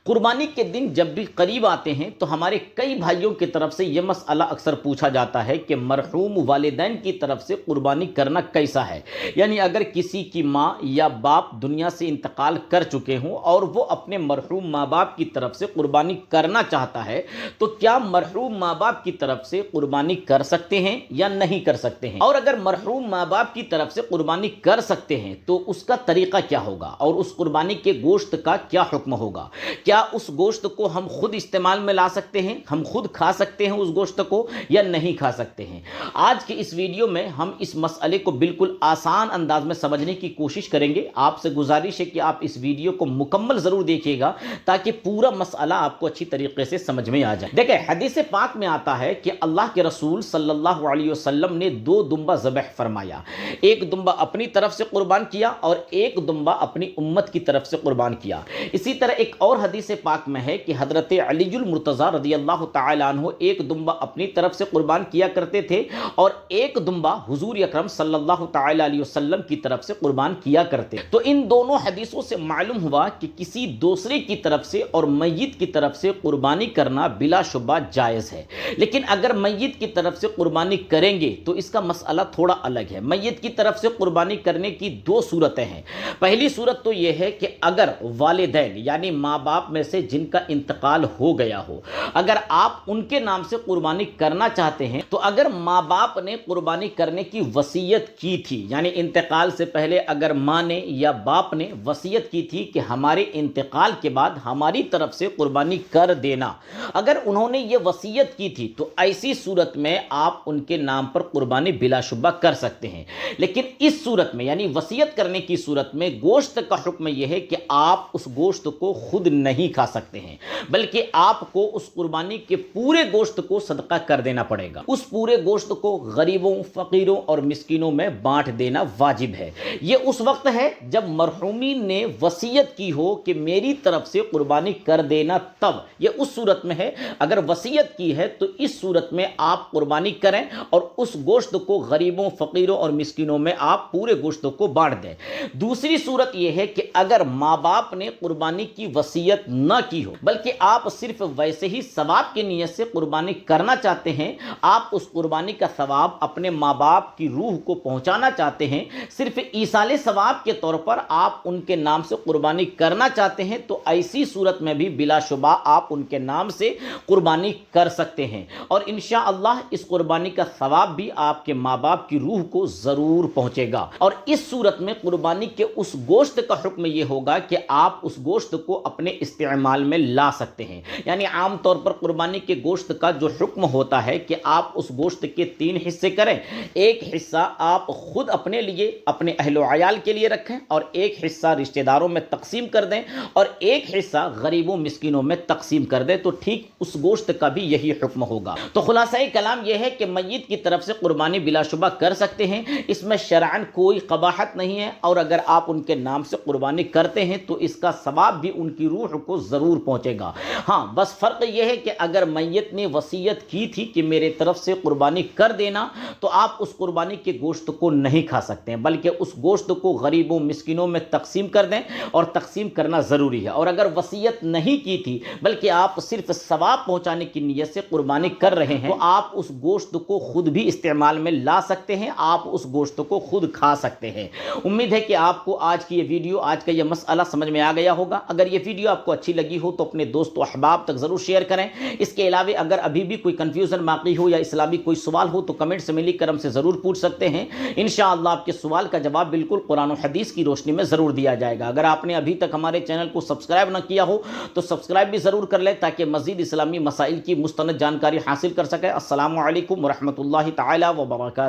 قربانی کے دن جب بھی قریب آتے ہیں تو ہمارے کئی بھائیوں کی طرف سے یہ مسئلہ اکثر پوچھا جاتا ہے کہ مرحوم والدین کی طرف سے قربانی کرنا کیسا ہے، یعنی اگر کسی کی ماں یا باپ دنیا سے انتقال کر چکے ہوں اور وہ اپنے مرحوم ماں باپ کی طرف سے قربانی کرنا چاہتا ہے تو کیا مرحوم ماں باپ کی طرف سے قربانی کر سکتے ہیں یا نہیں کر سکتے ہیں، اور اگر مرحوم ماں باپ کی طرف سے قربانی کر سکتے ہیں تو اس کا طریقہ کیا ہوگا اور اس قربانی کے گوشت کا کیا حکم ہوگا، کیا اس گوشت کو ہم خود استعمال میں لا سکتے ہیں، ہم خود کھا سکتے ہیں اس گوشت کو یا نہیں کھا سکتے ہیں۔ آج کے اس ویڈیو میں ہم اس مسئلے کو بالکل آسان انداز میں سمجھنے کی کوشش کریں گے۔ آپ سے گزارش ہے کہ آپ اس ویڈیو کو مکمل ضرور دیکھیے گا تاکہ پورا مسئلہ آپ کو اچھی طریقے سے سمجھ میں آ جائے۔ دیکھیں، حدیث پاک میں آتا ہے کہ اللہ کے رسول صلی اللہ علیہ وسلم نے 2 دمبا ذبح فرمایا، ایک دمبا اپنی طرف سے قربان کیا اور ایک دمبا اپنی امت کی طرف سے قربان کیا۔ اسی طرح ایک اور حدیث پاک میں ہے کہ حضرت علی المرتضیٰ رضی اللہ تعالیٰ عنہ ایک دمبا اپنی طرف سے قربان کیا کرتے تھے اور ایک دمبا حضور اکرم صلی اللہ تعالیٰ علیہ وسلم کی طرف سے قربان کیا کرتے۔ تو ان دونوں حدیثوں سے معلوم ہوا کہ کسی دوسرے کی طرف سے اور میت کی طرف سے قربانی کرنا بلا شبہ جائز ہے، لیکن اگر میت کی طرف سے قربانی کریں گے تو اس کا مسئلہ تھوڑا الگ ہے۔ میت کی طرف سے قربانی کرنے کی 2 صورتیں ہیں۔ پہلی صورت تو یہ ہے کہ اگر والدین یعنی ماں باپ میں سے جن کا انتقال ہو گیا ہو، اگر آپ ان کے نام سے قربانی کرنا چاہتے ہیں تو اگر ماں باپ نے قربانی کرنے کی وصیت کی تھی، یعنی انتقال سے پہلے اگر ماں نے یا باپ نے وصیت کی تھی کہ ہمارے انتقال کے بعد ہماری طرف سے قربانی کر دینا، اگر انہوں نے یہ وصیت کی تھی تو ایسی صورت میں آپ ان کے نام پر قربانی بلا شبہ کر سکتے ہیں۔ لیکن اس صورت میں یعنی وصیت کرنے کی صورت میں گوشت کا حکم یہ ہے کہ آپ اس گوشت کو خود نہیں کھا سکتے ہیں، بلکہ آپ کو اس قربانی کے پورے گوشت کو صدقہ کر دینا پڑے گا۔ اس پورے گوشت کو غریبوں، فقیروں اور مسکینوں میں بانٹ دینا واجب ہے۔ یہ اس وقت ہے جب مرحومین نے وصیت کی ہو کہ میری طرف سے قربانی کر دینا، تب یہ اس صورت میں ہے۔ اگر وصیت کی ہے تو اس صورت میں آپ قربانی کریں اور اس گوشت کو غریبوں، فقیروں اور مسکینوں میں آپ پورے گوشت کو بانٹ دیں۔ دوسری صورت یہ ہے کہ اگر ماں باپ نے قربانی کی وصیت نہ کی ہو بلکہ آپ صرف ویسے ہی ثواب کی نیت سے قربانی کرنا چاہتے ہیں، آپ اس قربانی کا ثواب اپنے ماں باپ کی روح کو پہنچانا چاہتے ہیں، صرف ایصال ثواب کے طور پر آپ ان کے نام سے قربانی کرنا چاہتے ہیں، تو ایسی صورت میں بھی بلا شبہ آپ ان کے نام سے قربانی کر سکتے ہیں اور انشاءاللہ اس قربانی کا ثواب بھی آپ کے ماں باپ کی روح کو ضرور پہنچے گا۔ اور اس صورت میں قربانی کے اس گوشت کا حکم یہ ہوگا کہ آپ اس گوشت کو اپنے استعمال میں لا سکتے ہیں۔ یعنی عام طور پر قربانی کے گوشت کا جو حکم ہوتا ہے کہ آپ اس گوشت کے 3 حصے کریں، ایک حصہ آپ خود اپنے لیے، اپنے اہل و عیال کے لیے رکھیں اور ایک حصہ رشتہ داروں میں تقسیم کر دیں اور ایک حصہ غریبوں، مسکینوں میں تقسیم کر دیں، تو ٹھیک اس گوشت کا بھی یہی حکم ہوگا۔ تو خلاصہ کلام یہ ہے کہ میت کی طرف سے قربانی بلا شبہ کر سکتے ہیں، اس میں شرعاً کوئی قباحت نہیں ہے، اور اگر آپ ان کے نام سے قربانی کرتے ہیں تو اس کا ثواب بھی ان کی روح کو ضرور پہنچے گا۔ ہاں، بس فرق یہ ہے کہ اگر میت نے وصیت کی تھی کہ میرے طرف سے قربانی کر دینا، تو آپ اس قربانی کے گوشت کو نہیں کھا سکتے ہیں، بلکہ اس گوشت کو غریبوں، مسکینوں میں تقسیم کر دیں، اور تقسیم کرنا ضروری ہے۔ اور اگر وصیت نہیں کی تھی بلکہ آپ صرف ثواب پہنچانے کی نیت سے قربانی کر رہے ہیں، تو آپ اس گوشت کو خود بھی استعمال میں لا سکتے ہیں، آپ اس گوشت کو خود کھا سکتے ہیں۔ امید ہے کہ آپ کو آج کی یہ ویڈیو، آج کا یہ مسئلہ سمجھ میں آ گیا ہوگا۔ اگر یہ ویڈیو آپ کو اچھی لگی ہو تو اپنے دوست و احباب تک ضرور شیئر کریں۔ اس کے علاوہ اگر ابھی بھی کوئی کنفیوژن باقی ہو یا اسلامی کوئی سوال ہو تو کمنٹ سے ملی کرم سے ضرور پوچھ سکتے ہیں۔ انشاءاللہ آپ کے سوال کا جواب بالکل قرآن و حدیث کی روشنی میں ضرور دیا جائے گا۔ اگر آپ نے ابھی تک ہمارے چینل کو سبسکرائب نہ کیا ہو تو سبسکرائب بھی ضرور کر لیں تاکہ مزید اسلامی مسائل کی مستند جانکاری حاصل کر سکیں۔ السلام علیکم ورحمۃ اللہ تعالی وبرکاتہ۔